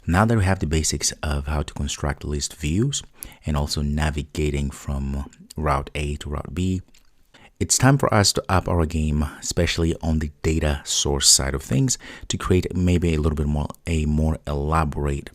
Now that we have the basics of how to construct list views and also navigating from route A to route B, it's time for us to up our game, especially on the data source side of things, to create maybe a little bit more a more elaborate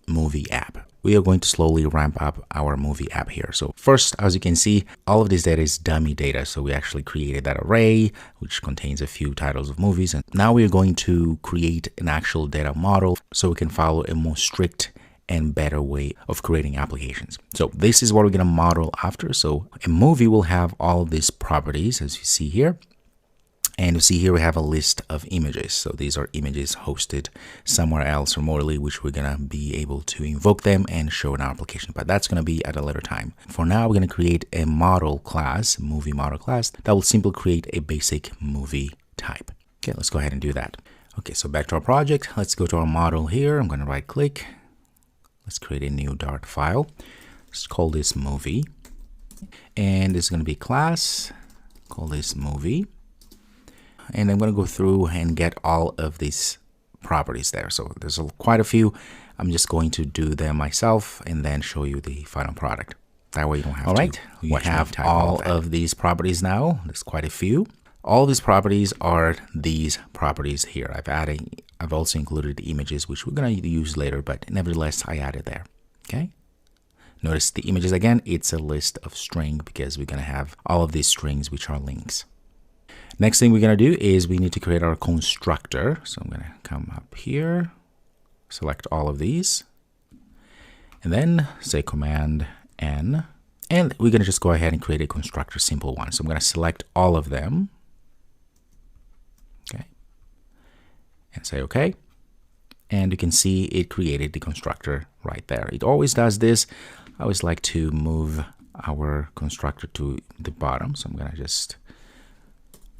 movie app. We are going to slowly ramp up our movie app here. So first, as you can see, all of this data is dummy data. So we actually created that array, which contains a few titles of movies. And now we are going to create an actual data model so we can follow a more strict and better way of creating applications. So this is what we're going to model after. So a movie will have all of these properties, as you see here. And you see here we have a list of images. So these are images hosted somewhere else remotely, which we're going to be able to invoke them and show in our application. But that's going to be at a later time. For now, we're going to create a model class, movie model class, that will simply create a basic movie type. Okay, let's go ahead and do that. Okay, so back to our project. Let's go to our model here. I'm going to right click. Let's create a new Dart file. Let's call this movie. And it's going to be class. Call this movie. And I'm going to go through and get all of these properties there. So there's quite a few. I'm just going to do them myself and then show you the final product. That way you don't have to. All right, we have all of these properties now. There's quite a few. All of these properties are these properties here. I've also included the images, which we're going to use later, but nevertheless, I added there. Okay. Notice the images again. It's a list of string because we're going to have all of these strings, which are links. Next thing we're going to do is we need to create our constructor. So I'm going to come up here, select all of these, and then say Command N. And we're going to just go ahead and create a constructor, simple one. So I'm going to select all of them. Okay. And say OK. And you can see it created the constructor right there. It always does this. I always like to move our constructor to the bottom. So I'm going to just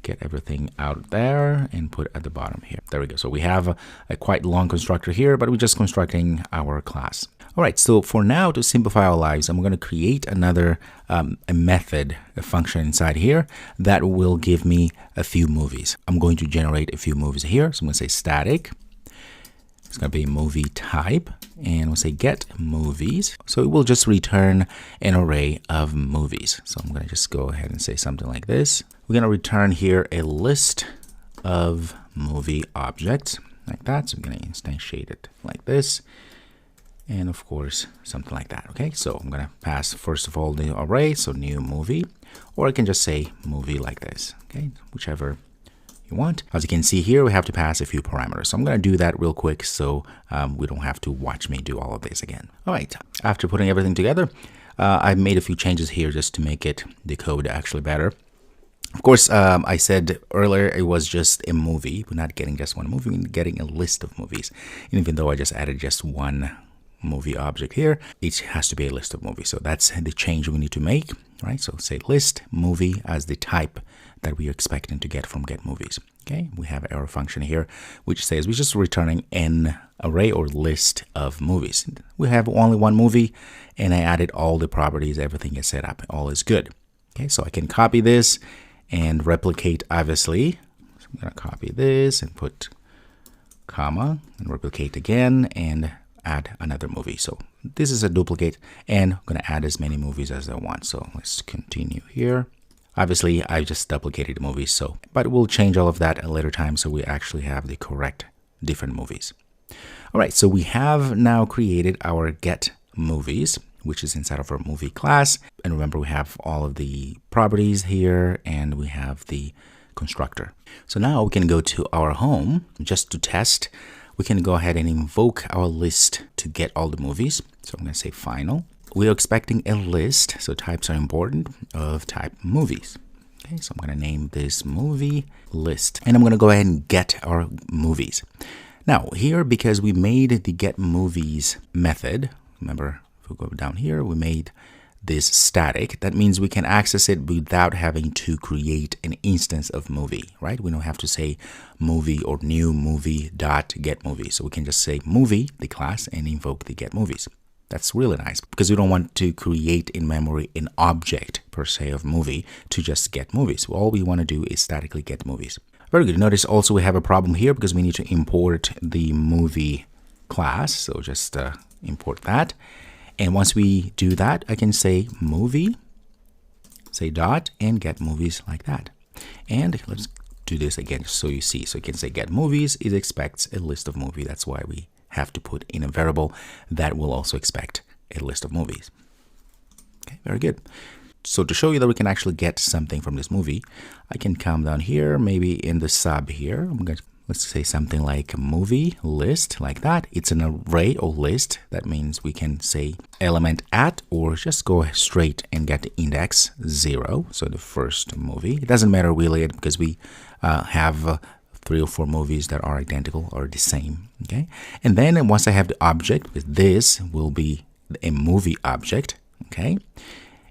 get everything out there and put at the bottom here. There we go. So we have a quite long constructor here, but we're just constructing our class. All right. So for now, to simplify our lives, I'm going to create another a method, a function inside here that will give me a few movies. I'm going to generate a few movies here. So I'm going to say static. It's going to be movie type, and we'll say get movies. So it will just return an array of movies. So I'm going to just go ahead and say something like this. We're going to return here a list of movie objects like that. So I'm going to instantiate it like this. And of course, something like that. Okay, so I'm going to pass first of all the array, so new movie, or I can just say movie like this. Okay, whichever you want. As you can see here, we have to pass a few parameters. So I'm going to do that real quick so we don't have to watch me do all of this again. All right, after putting everything together, I've made a few changes here just to make it the code actually better. Of course, I said earlier it was just a movie. We're not getting just one movie, we're getting a list of movies. And even though I just added just one movie object here, it has to be a list of movies. So that's the change we need to make, right? So say list movie as the type that we are expecting to get from get movies. Okay, we have an arrow function here, which says we're just returning an array or list of movies. We have only one movie, and I added all the properties. Everything is set up. All is good. Okay, so I can copy this and replicate, obviously. So I'm going to copy this and put comma and replicate again and add another movie. So this is a duplicate, and I'm going to add as many movies as I want. So let's continue here. Obviously, I just duplicated the movies, but we'll change all of that at a later time so we actually have the correct different movies. All right, so we have now created our get movies, which is inside of our movie class. And remember, we have all of the properties here, and we have the constructor. So now we can go to our home just to test. We can go ahead and invoke our list to get all the movies. So I'm going to say final. We are expecting a list, so types are important, of type movies. Okay, so I'm going to name this movie list, and I'm going to go ahead and get our movies. Now here, because we made the get movies method, remember if we go down here, we made this static. That means we can access it without having to create an instance of movie, right? We don't have to say movie or new movie dot get movie. So we can just say movie, the class, and invoke the get movies. That's really nice because we don't want to create in memory an object per se of movie to just get movies. All we want to do is statically get movies. Very good. Notice also we have a problem here because we need to import the movie class. So just import that. And once we do that, I can say movie, say dot, and get movies like that. And let's do this again so you see. So you can say get movies. It expects a list of movies. That's why we have to put in a variable that will also expect a list of movies. Okay, very good. So to show you that we can actually get something from this movie, I can come down here, maybe in the sub here. Let's say something like movie list, like that. It's an array or list. That means we can say element at, or just go straight and get the index 0. So the first movie. It doesn't matter really because we have 3 or 4 movies that are identical or the same. Okay. And then once I have the object, this will be a movie object. Okay.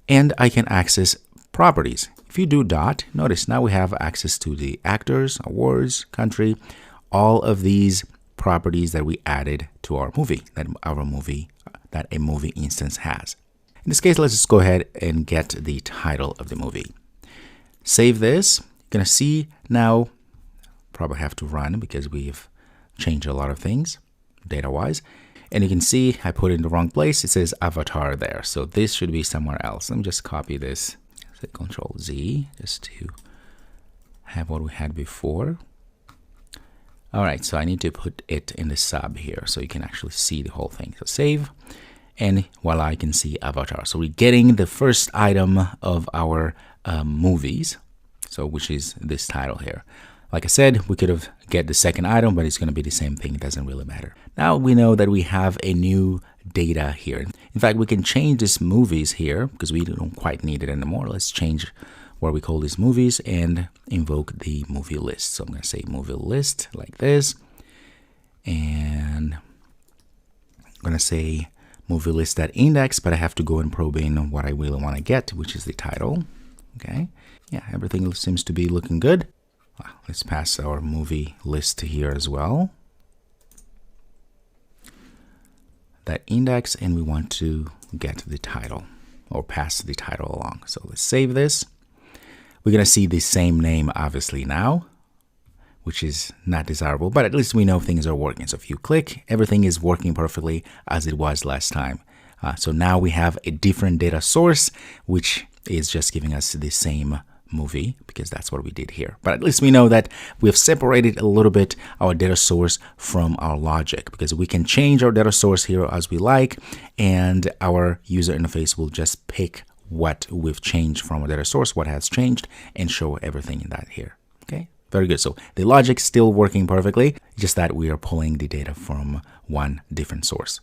And I can access properties. If you do dot, notice now we have access to the actors, awards, country, all of these properties that we added to our movie, that a movie instance has. In this case, let's just go ahead and get the title of the movie. Save this. You're gonna see now, probably have to run because we've changed a lot of things data-wise. And you can see I put it in the wrong place. It says Avatar there. So this should be somewhere else. Let me just copy this. Say Control Z just to have what we had before. All right, so I need to put it in the sub here so you can actually see the whole thing. So save, and voila, I can see Avatar. So we're getting the first item of our movies, so which is this title here. Like I said, we could have get the second item, but it's going to be the same thing. It doesn't really matter. Now we know that we have a new data here. In fact, we can change these movies here because we don't quite need it anymore. Let's change where we call these movies and invoke the movie list. So I'm going to say movie list like this. And I'm going to say movie list that index, but I have to go and probe in what I really want to get, which is the title. Okay. Yeah, everything seems to be looking good. Let's pass our movie list here as well. That index, and we want to get the title or pass the title along. So let's save this. We're going to see the same name obviously now, which is not desirable, but at least we know things are working. So if you click, everything is working perfectly as it was last time. So now we have a different data source, which is just giving us the same movie because that's what we did here. But at least we know that we have separated a little bit our data source from our logic, because we can change our data source here as we like, and our user interface will just pick what we've changed from our data source, what has changed, and show everything in that here. Okay, very good. So the logic still working perfectly, just that we are pulling the data from one different source.